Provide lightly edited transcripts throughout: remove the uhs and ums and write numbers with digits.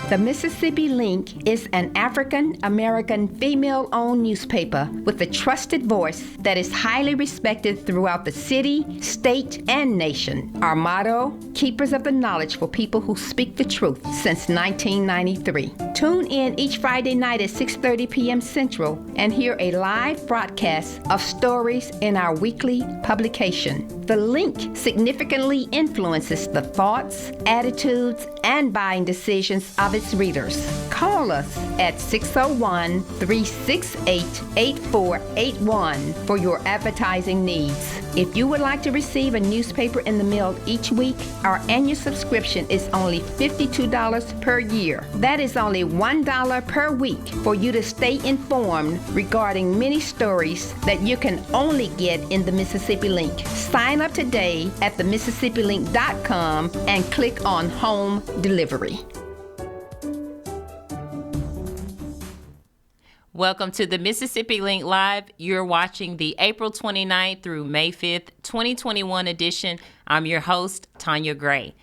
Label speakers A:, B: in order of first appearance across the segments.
A: The Mississippi Link is an African-American female-owned newspaper with a trusted voice that is highly respected throughout the city, state, and nation. Our motto, keepers of the knowledge for people who speak the truth, since 1993. Tune in each Friday night at 6:30 p.m. Central and hear a live broadcast of stories in our weekly publication. The Link significantly influences the thoughts, attitudes, and buying decisions of its readers. Call us at 601-368-8481 for your advertising needs. If you would like to receive a newspaper in the mail each week, our annual subscription is only $52 per year. That is only $1 per week for you to stay informed regarding many stories that you can only get in the Mississippi Link. Sign up today at themississippilink.com and click on Home Delivery.
B: Welcome to the Mississippi Link Live. You're watching the April 29th through May 5th, 2021 edition. I'm your host, Tanya Gray.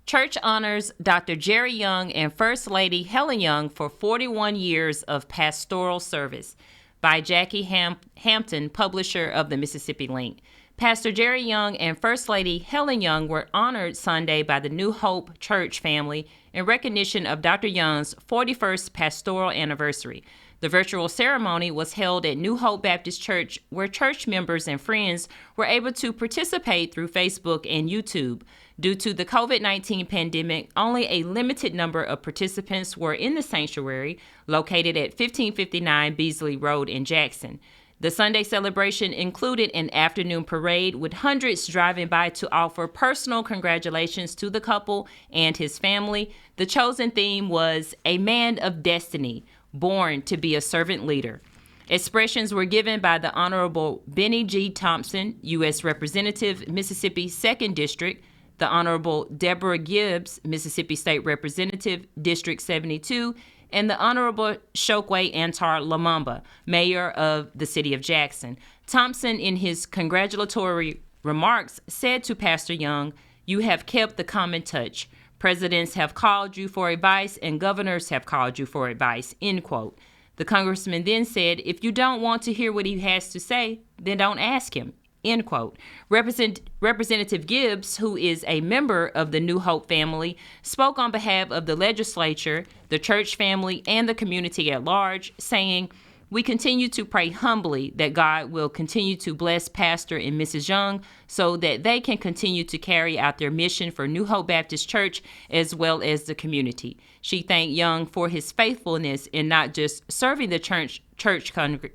B: Church honors Dr. Jerry Young and First Lady Helen Young for 41 years of pastoral service by Jackie Hampton, publisher of the Mississippi Link. Pastor Jerry Young and First Lady Helen Young were honored Sunday by the New Hope Church family in recognition of Dr. Young's 41st pastoral anniversary. The virtual ceremony was held at New Hope Baptist Church, where church members and friends were able to participate through Facebook and YouTube. Due to the COVID-19 pandemic, only a limited number of participants were in the sanctuary, located at 1559 Beasley Road in Jackson. The Sunday celebration included an afternoon parade with hundreds driving by to offer personal congratulations to the couple and his family. The chosen theme was A Man of Destiny, Born to be a Servant Leader. Expressions were given by the Honorable Benny G. Thompson, U.S. Representative, Mississippi 2nd District, the Honorable Deborah Gibbs, Mississippi State Representative, District 72, and the Honorable Chokwe Antar Lamamba, Mayor of the City of Jackson. Thompson, in his congratulatory remarks, said to Pastor Young, "You have kept the common touch. Presidents have called you for advice and governors have called you for advice," end quote. The congressman then said, "If you don't want to hear what he has to say, then don't ask him," end quote. Representative Gibbs, who is a member of the New Hope family, spoke on behalf of the legislature, the church family, and the community at large, saying, "We continue to pray humbly that God will continue to bless Pastor and Mrs. Young so that they can continue to carry out their mission for New Hope Baptist Church as well as the community." She thanked Young for his faithfulness in not just serving the church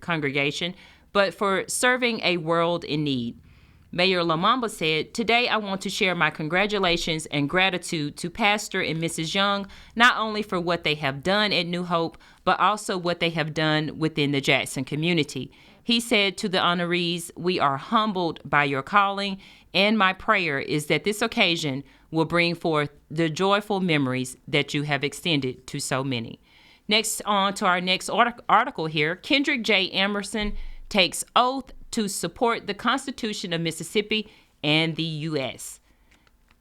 B: congregation, but for serving a world in need. Mayor Lamamba said, "Today I want to share my congratulations and gratitude to Pastor and Mrs. Young, not only for what they have done at New Hope, but also what they have done within the Jackson community." He said to the honorees, "We are humbled by your calling, and my prayer is that this occasion will bring forth the joyful memories that you have extended to so many." Next, on to our next article here. Kendrick J. Emerson takes oath to support the Constitution of Mississippi and the U.S.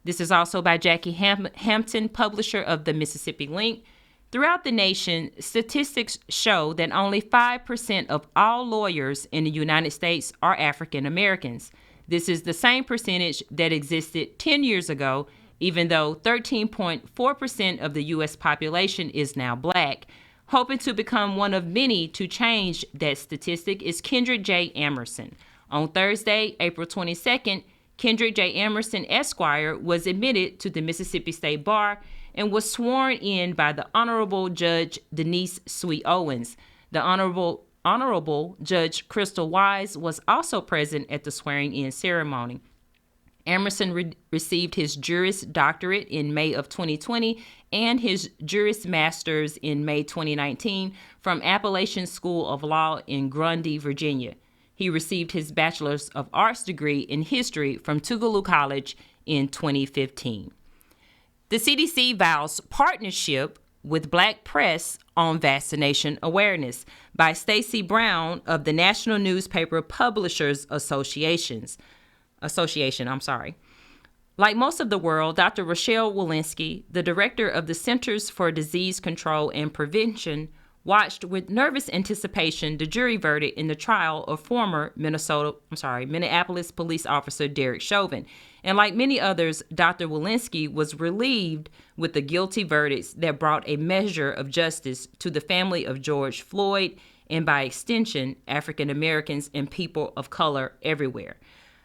B: This is also by Jackie Hampton, publisher of the Mississippi Link. Throughout the nation, statistics show that only 5% of all lawyers in the United States are African Americans. This is the same percentage that existed 10 years ago, even though 13.4% of the U.S. population is now Black. Hoping to become one of many to change that statistic is Kendrick J. Emerson. On Thursday, April 22nd, Kendrick J. Emerson, Esquire, was admitted to the Mississippi State Bar and was sworn in by the Honorable Judge Denise Sweet Owens. The Honorable Judge Crystal Wise was also present at the swearing-in ceremony. Emerson received his Juris Doctorate in May of 2020 and his Juris Masters in May 2019 from Appalachian School of Law in Grundy, Virginia. He received his Bachelor's of Arts degree in History from Tougaloo College in 2015. The CDC vows partnership with Black press on vaccination awareness by Stacey Brown of the National Newspaper Publishers Association. Like most of the world, Dr. Rochelle Walensky, the director of the Centers for Disease Control and Prevention, watched with nervous anticipation the jury verdict in the trial of former Minneapolis police officer Derek Chauvin. And like many others, Dr. Walensky was relieved with the guilty verdicts that brought a measure of justice to the family of George Floyd and, by extension, African Americans and people of color everywhere.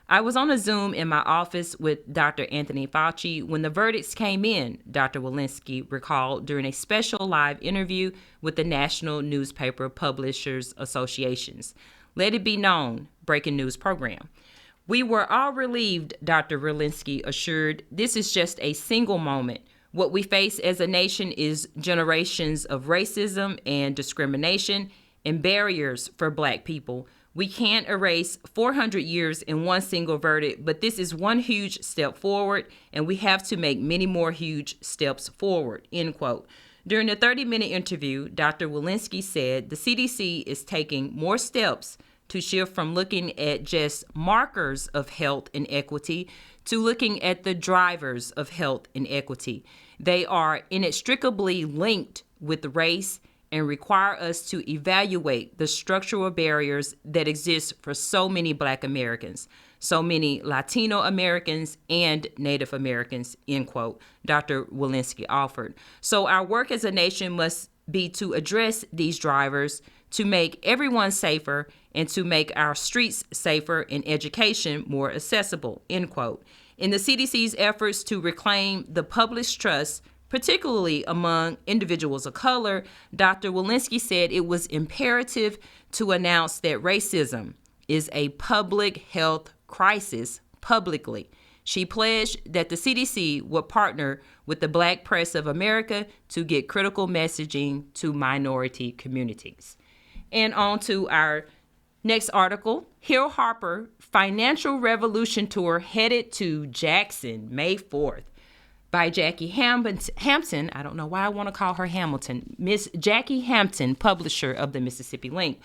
B: I was on a Zoom in my office with Dr. Anthony Fauci when the verdicts came in, Dr. Walensky recalled during a special live interview with the National Newspaper Publishers Association's Let It Be Known breaking news program. We were all relieved, Dr. Walensky assured. This is just a single moment. What we face as a nation is generations of racism and discrimination and barriers for Black people. We can't erase 400 years in one single verdict, but this is one huge step forward, and we have to make many more huge steps forward, end quote. During the 30-minute interview, Dr. Walensky said the CDC is taking more steps to shift from looking at just markers of health inequity to looking at the drivers of health inequity. They are inextricably linked with race and require us to evaluate the structural barriers that exist for so many Black Americans, so many Latino Americans, and Native Americans, end quote, Dr. Walensky offered. So our work as a nation must be to address these drivers, to make everyone safer, and to make our streets safer and education more accessible, end quote. In the CDC's efforts to reclaim the public's trust, particularly among individuals of color, Dr. Walensky said it was imperative to announce that racism is a public health crisis publicly. She pledged that the CDC would partner with the Black Press of America to get critical messaging to minority communities. And on to our next article. Hill Harper Financial Revolution Tour headed to Jackson, May 4th. By Jackie Hampton, I don't know why I want to call her Hamilton, Miss Jackie Hampton, publisher of the Mississippi Link.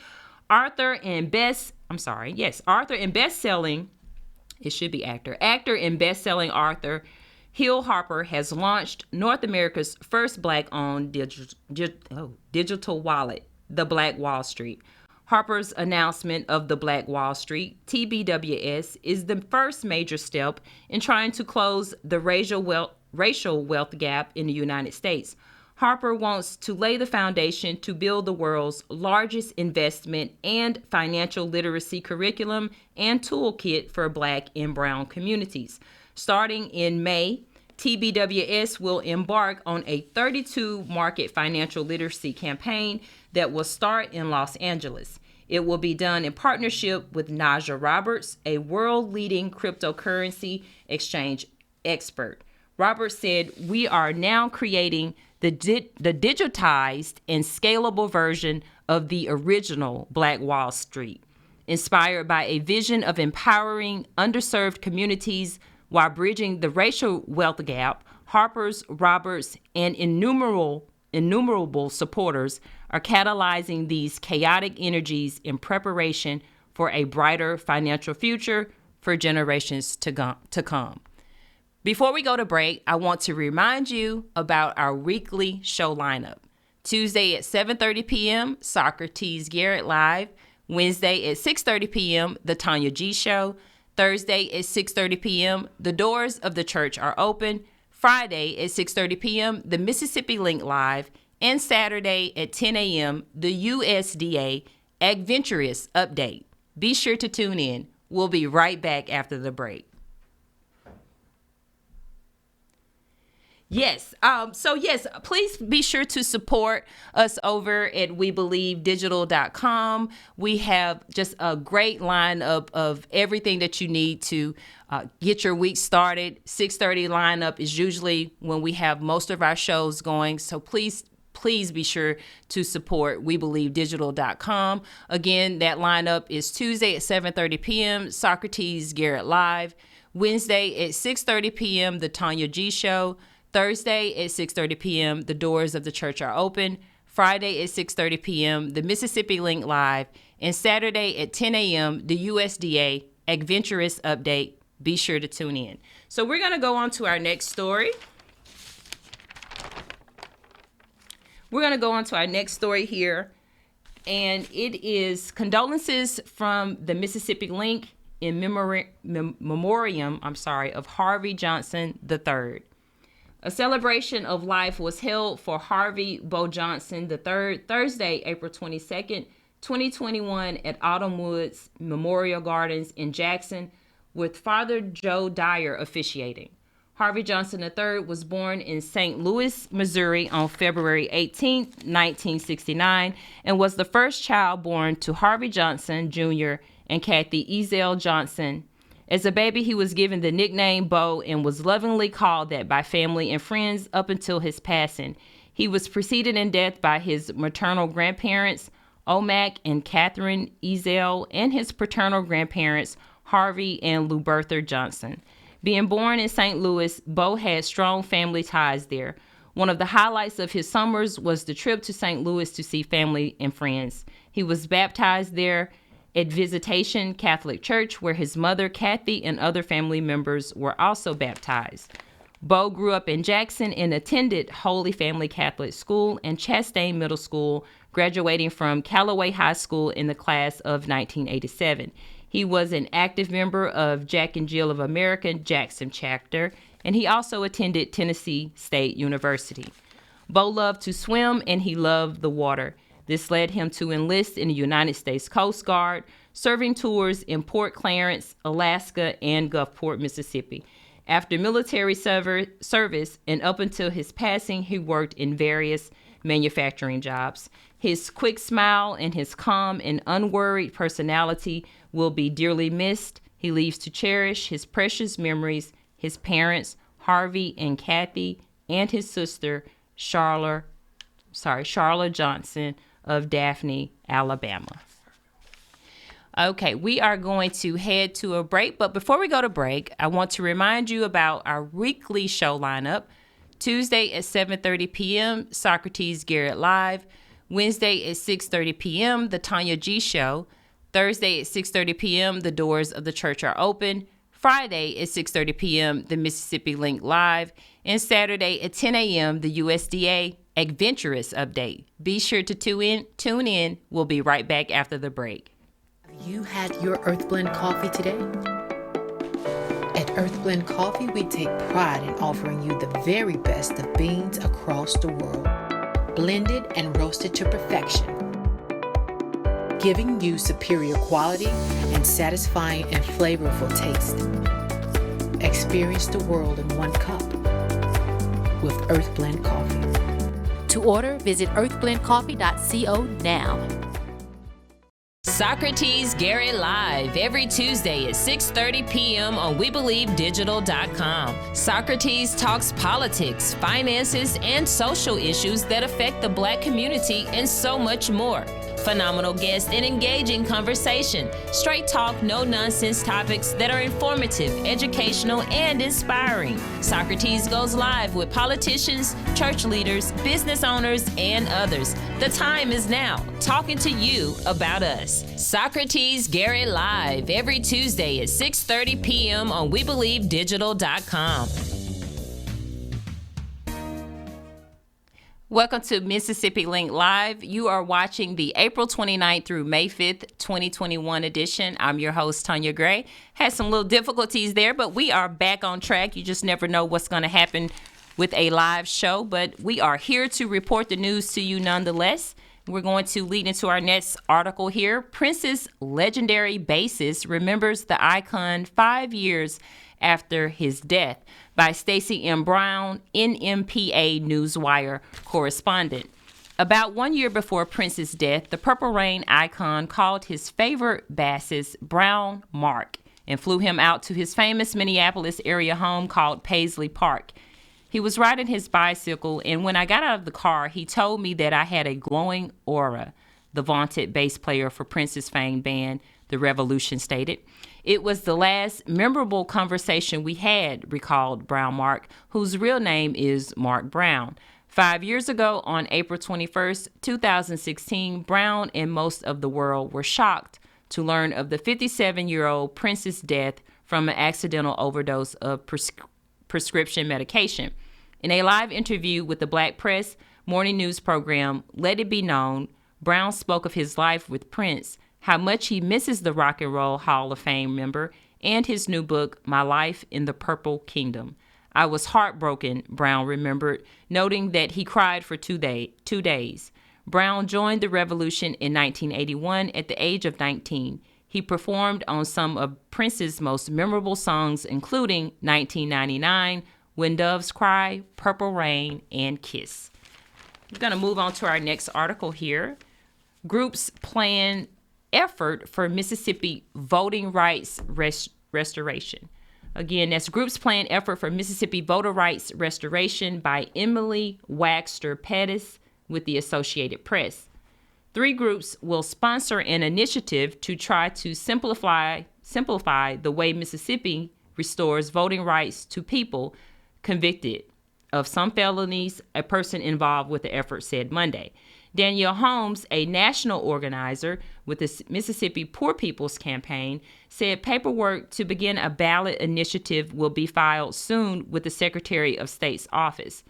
B: Actor and best-selling author Hill Harper has launched North America's first Black-owned digital wallet, the Black Wall Street. Harper's announcement of the Black Wall Street, TBWS, is the first major step in trying to close the racial wealth gap in the United States. Harper wants to lay the foundation to build the world's largest investment and financial literacy curriculum and toolkit for Black and Brown communities. Starting in May, TBWS will embark on a 32-market financial literacy campaign that will start in Los Angeles. It will be done in partnership with Naja Roberts, a world-leading cryptocurrency exchange expert. Roberts said, "We are now creating the digitized and scalable version of the original Black Wall Street, inspired by a vision of empowering underserved communities while bridging the racial wealth gap. Harper's, Roberts, and innumerable supporters are catalyzing these chaotic energies in preparation for a brighter financial future for generations to come." Before we go to break, I want to remind you about our weekly show lineup. Tuesday at 7:30 p.m., Socrates Garrett Live. Wednesday at 6:30 p.m., The Tanya G Show. Thursday at 6:30 p.m., The Doors of the Church Are Open. Friday at 6:30 p.m., The Mississippi Link Live. And Saturday at 10 a.m., the USDA Adventurous Update. Be sure to tune in. We'll be right back after the break. Yes. Please be sure to support us over at WeBelieveDigital.com. We have just a great lineup of everything that you need to get your week started. 6:30 lineup is usually when we have most of our shows going. So please be sure to support WeBelieveDigital.com. Again, that lineup is Tuesday at 7:30 p.m., Socrates Garrett Live. Wednesday at 6:30 p.m., The Tanya G Show. Thursday at 6:30 p.m., The Doors of the Church Are Open. Friday at 6:30 p.m., The Mississippi Link Live. And Saturday at 10 a.m., the USDA Adventurous Update. Be sure to tune in. So we're going to go on to our next story. Here, and it is condolences from the Mississippi Link in memoriam of Harvey Johnson III. A celebration of life was held for Harvey Bo Johnson III Thursday, April 22nd, 2021 at Autumn Woods Memorial Gardens in Jackson, with Father Joe Dyer officiating. Harvey Johnson III was born in St. Louis, Missouri on February 18, 1969, and was the first child born to Harvey Johnson Jr. and Kathy Ezell Johnson. As a baby, he was given the nickname Bo and was lovingly called that by family and friends up until his passing. He was preceded in death by his maternal grandparents, Omac and Catherine Ezell, and his paternal grandparents, Harvey and Lubertha Johnson. Being born in St. Louis, Bo had strong family ties there. One of the highlights of his summers was the trip to St. Louis to see family and friends. He was baptized there at Visitation Catholic Church, where his mother, Kathy, and other family members were also baptized. Bo grew up in Jackson and attended Holy Family Catholic School and Chastain Middle School, graduating from Callaway High School in the class of 1987. He was an active member of Jack and Jill of America Jackson chapter, and he also attended Tennessee State University. Bo loved to swim, and he loved the water. This led him to enlist in the United States Coast Guard, serving tours in Port Clarence, Alaska, and Gulfport, Mississippi. After military service and up until his passing, he worked in various manufacturing jobs. His quick smile and his calm and unworried personality will be dearly missed. He leaves to cherish his precious memories, his parents, Harvey and Kathy, and his sister, Charla Johnson of Daphne, Alabama. Okay, we are going to head to a break, but before we go to break, I want to remind you about our weekly show lineup. Tuesday at 7:30 p.m., Socrates Garrett Live. Wednesday at 6:30 p.m., The Tanya G Show. Thursday at 6:30 p.m., The Doors of the Church Are Open. Friday at 6:30 p.m., The Mississippi Link Live. And Saturday at 10 a.m., the USDA Adventurous Update. Be sure to tune in. We'll be right back after the break.
C: Have you had your Earthblend coffee today? At Earthblend Coffee, we take pride in offering you the very best of beans across the world, blended and roasted to perfection, giving you superior quality and satisfying and flavorful taste. Experience the world in one cup with Earthblend Coffee. To order, visit earthblendcoffee.co now.
B: Socrates Garrett Live every Tuesday at 6:30 p.m. on WeBelieveDigital.com. Socrates talks politics, finances, and social issues that affect the Black community and so much more. Phenomenal guests and engaging conversation. Straight talk, no nonsense topics that are informative, educational, and inspiring. Socrates goes live with politicians, church leaders, business owners, and others. The time is now. Talking to you about us. Socrates Garrett Live every Tuesday at 6:30 p.m. on WeBelieveDigital.com. Welcome to Mississippi Link Live. You are watching the April 29th through May 5th, 2021 edition. I'm your host, Tanya Gray. Had some little difficulties there, but we are back on track. You just never know what's going to happen with a live show, but we are here to report the news to you nonetheless. We're going to lead into our next article here. Prince's legendary bassist remembers the icon 5 years after his death, by Stacey M. Brown, NMPA Newswire correspondent. About 1 year before Prince's death, the Purple Rain icon called his favorite bassist Brown Mark and flew him out to his famous Minneapolis area home called Paisley Park. He was riding his bicycle, and when I got out of the car, he told me that I had a glowing aura, the vaunted bass player for Prince's famed band, The Revolution, stated. It was the last memorable conversation we had, recalled Brown Mark, whose real name is Mark Brown. 5 years ago, on April 21st, 2016, Brown and most of the world were shocked to learn of the 57-year-old Prince's death from an accidental overdose of prescription medication. In a live interview with the Black Press morning news program Let It Be Known, Brown spoke of his life with Prince, how much he misses the Rock and Roll Hall of Fame member, and his new book, My Life in the Purple Kingdom. I was heartbroken, Brown remembered, noting that he cried for 2 days. Brown joined the revolution in 1981 at the age of 19. He performed on some of Prince's most memorable songs, including 1999, When Doves Cry, Purple Rain, and Kiss. We're going to move on to our next article here. Groups plan effort for Mississippi voting rights restoration. Again, that's Groups Plan Effort for Mississippi Voter Rights Restoration by Emily Waxter Pettis with the Associated Press. 3 groups will sponsor an initiative to try to simplify the way Mississippi restores voting rights to people convicted of some felonies, a person involved with the effort said Monday. Danielle Holmes, a national organizer with the Mississippi Poor People's Campaign, said paperwork to begin a ballot initiative will be filed soon with the Secretary of State's office.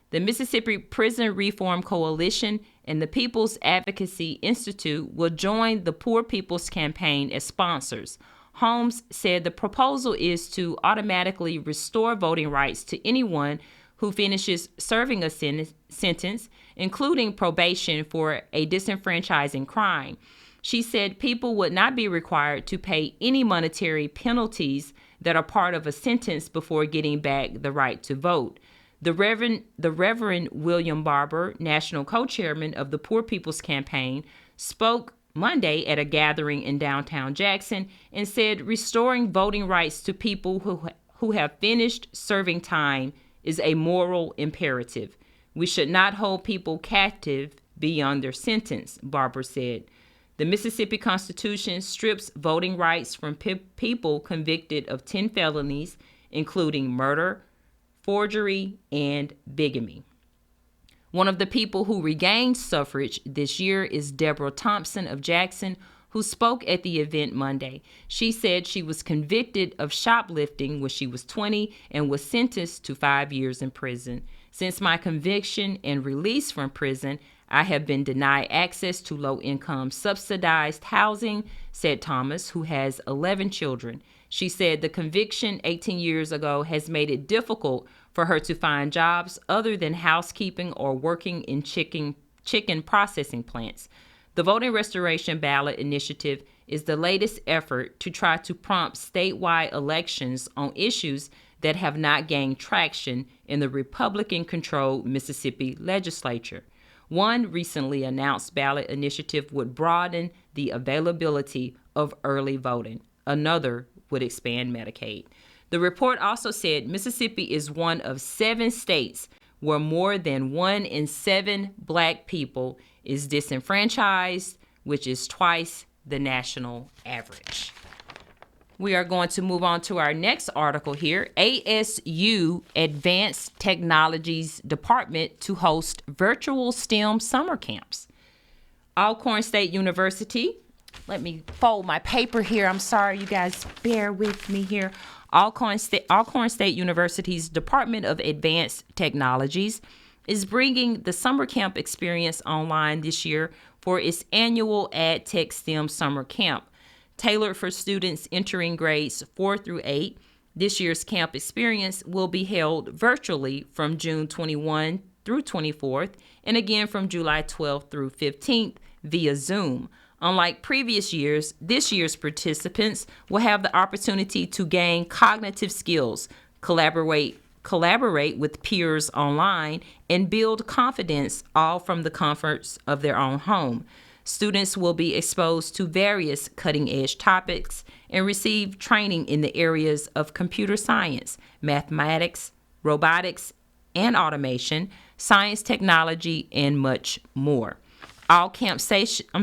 B: The Mississippi Prison Reform Coalition and the People's Advocacy Institute will join the Poor People's Campaign as sponsors. Holmes said the proposal is to automatically restore voting rights to anyone who finishes serving a sentence, including probation for a disenfranchising crime. She said people would not be required to pay any monetary penalties that are part of a sentence before getting back the right to vote. The Reverend William Barber, national co-chairman of the Poor People's Campaign, spoke Monday at a gathering in downtown Jackson and said restoring voting rights to people who have finished serving time is a moral imperative. We should not hold people captive beyond their sentence, Barber said. The Mississippi Constitution strips voting rights from people convicted of 10 felonies, including murder, forgery, and bigamy. One of the people who regained suffrage this year is Deborah Thompson of Jackson, who spoke at the event Monday. She said she was convicted of shoplifting when she was 20 and was sentenced to 5 years in prison. Since my conviction and release from prison, I have been denied access to low-income subsidized housing, said Thomas, who has 11 children. She said the conviction 18 years ago has made it difficult for her to find jobs other than housekeeping or working in chicken processing plants. The Voting Restoration Ballot Initiative is the latest effort to try to prompt statewide elections on issues that have not gained traction in the Republican-controlled Mississippi legislature. One recently announced ballot initiative would broaden the availability of early voting. Another would expand Medicaid. The report also said Mississippi is one of 7 states where more than 1 in 7 Black people is disenfranchised, which is twice the national average. We are going to move on to our next article here. ASU Advanced Technologies Department to host virtual STEM summer camps. Alcorn State University, let me fold my paper here. I'm sorry, you guys, bear with me here. Alcorn State University's Department of Advanced Technologies is bringing the summer camp experience online this year for its annual AdTech STEM summer camp. Tailored for students entering grades 4 through 8, this year's camp experience will be held virtually from June 21 through 24th, and again from July 12th through 15th via Zoom. Unlike previous years, this year's participants will have the opportunity to gain cognitive skills, collaborate with peers online, and build confidence, all from the comforts of their own home. Students will be exposed to various cutting-edge topics and receive training in the areas of computer science, mathematics, robotics, and automation, science, technology, and much more. All camp sessions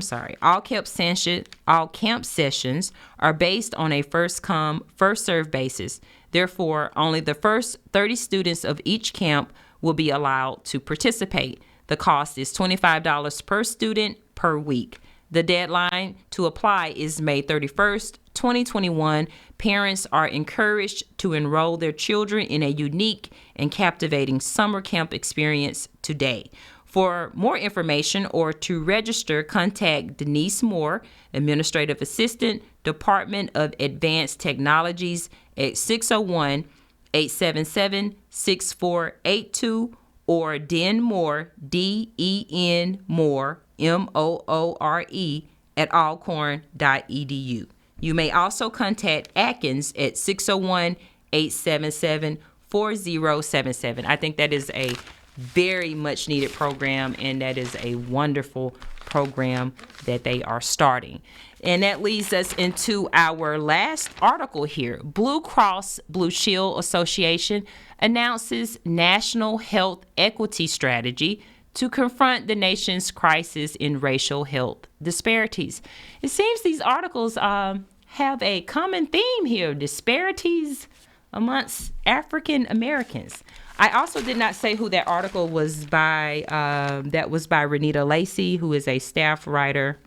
B: are based on a first-come, first-served basis. Therefore, only the first 30 students of each camp will be allowed to participate. The cost is $25 per student per week. The deadline to apply is May 31st, 2021. Parents are encouraged to enroll their children in a unique and captivating summer camp experience today. For more information or to register, contact Denise Moore, Administrative Assistant, Department of Advanced Technologies at 601-877-6482 or Den Moore, D-E-N Moore, M-O-O-R-E, at alcorn.edu. You may also contact Atkins at 601-877-4077. I think that is a very much needed program, and that is a wonderful program that they are starting. And that leads us into our last article here. Blue Cross Blue Shield Association announces National Health Equity Strategy to confront the nation's crisis in racial health disparities. It seems these articles have a common theme here: disparities amongst African Americans. I also did not say who that article was by. That was by Renita Lacey, who is a staff writer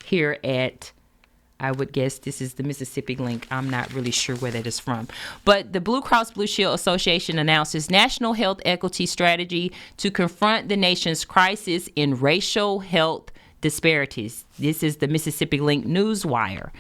B: here at, I would guess this is the Mississippi Link. I'm not really sure where that is from. But the Blue Cross Blue Shield Association announces National Health Equity Strategy to confront the nation's crisis in racial health disparities. This is the Mississippi Link Newswire.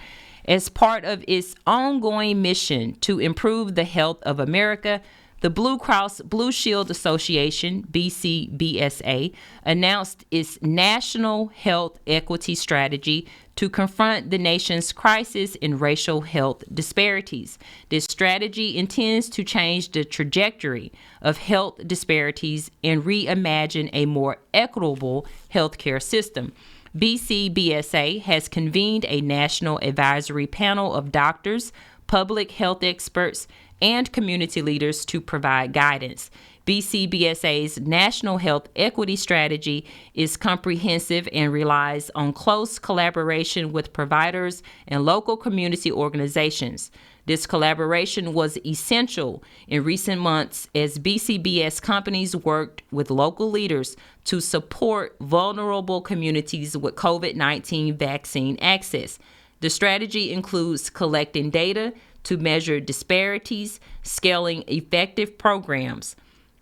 B: As part of its ongoing mission to improve the health of America, the Blue Cross Blue Shield Association, BCBSA, announced its National Health Equity Strategy to confront the nation's crisis in racial health disparities. This strategy intends to change the trajectory of health disparities and reimagine a more equitable healthcare system. BCBSA has convened a national advisory panel of doctors, public health experts, and community leaders to provide guidance. BCBSA's National Health Equity Strategy is comprehensive and relies on close collaboration with providers and local community organizations. This collaboration was essential in recent months as BCBS companies worked with local leaders to support vulnerable communities with COVID-19 vaccine access. The strategy includes collecting data to measure disparities, scaling effective programs,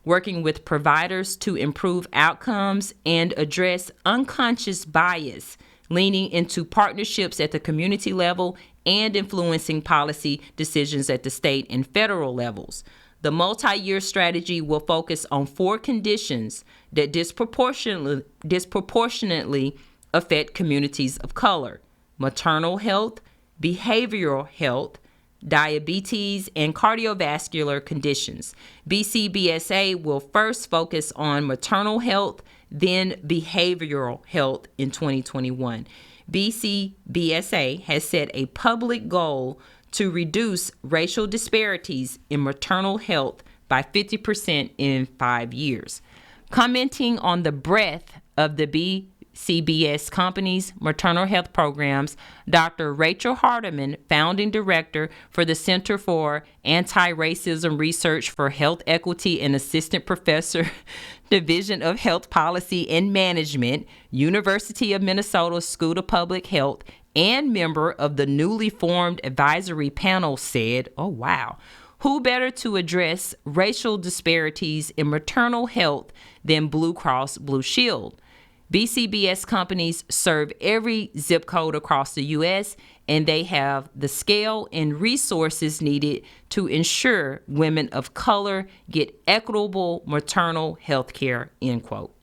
B: working with providers to improve outcomes and address unconscious bias, leaning into partnerships at the community level, and influencing policy decisions at the state and federal levels. The multi-year strategy will focus on 4 conditions that disproportionately affect communities of color: maternal health, behavioral health, diabetes, and cardiovascular conditions. BCBSA will first focus on maternal health, then behavioral health in 2021. BCBSA has set a public goal to reduce racial disparities in maternal health by 50% in 5 years. Commenting on the breadth of the BCBS company's maternal health programs, Dr. Rachel Hardiman, founding director for the Center for Anti-Racism Research for Health Equity and assistant professor, Division of Health Policy and Management, University of Minnesota School of Public Health, and member of the newly formed advisory panel, said, "Oh, wow. Who better to address racial disparities in maternal health than Blue Cross Blue Shield? BCBS companies serve every zip code across the U.S., and they have the scale and resources needed to ensure women of color get equitable maternal health care," end quote.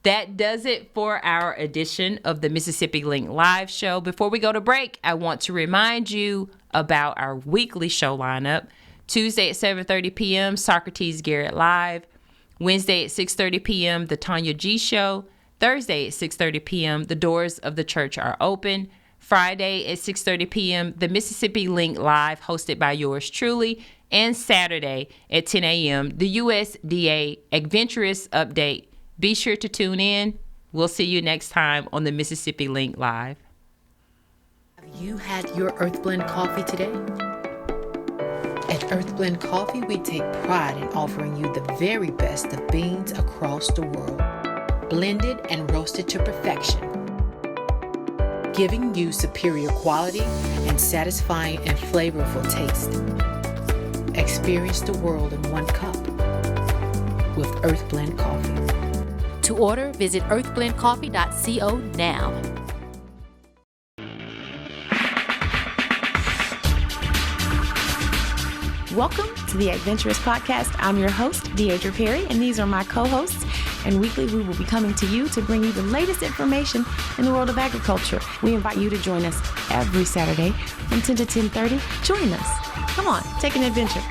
B: That does it for our edition of the Mississippi Link Live Show. Before we go to break, I want to remind you about our weekly show lineup. Tuesday at 7:30 p.m., Socrates Garrett Live. Wednesday at 6:30 p.m., The Tanya G Show. Thursday at 6:30 p.m., The Doors of the Church Are Open. Friday at 6:30 p.m., The Mississippi Link Live, hosted by yours truly. And Saturday at 10 a.m., the USDA Adventurous Update. Be sure to tune in. We'll see you next time on the Mississippi Link Live.
C: Have you had your Earthblend coffee today? At Earthblend Coffee, we take pride in offering you the very best of beans across the world, blended and roasted to perfection. giving you superior quality and satisfying and flavorful taste. Experience the world in one cup with Earth Blend Coffee. To order, visit earthblendcoffee.co now.
D: Welcome to the Adventurous Podcast. I'm your host, Deidre Perry, and these are my co-hosts. And weekly, we will be coming to you to bring you the latest information in the world of agriculture. We invite you to join us every Saturday from 10 to 10:30. Join us. Come on, take an adventure.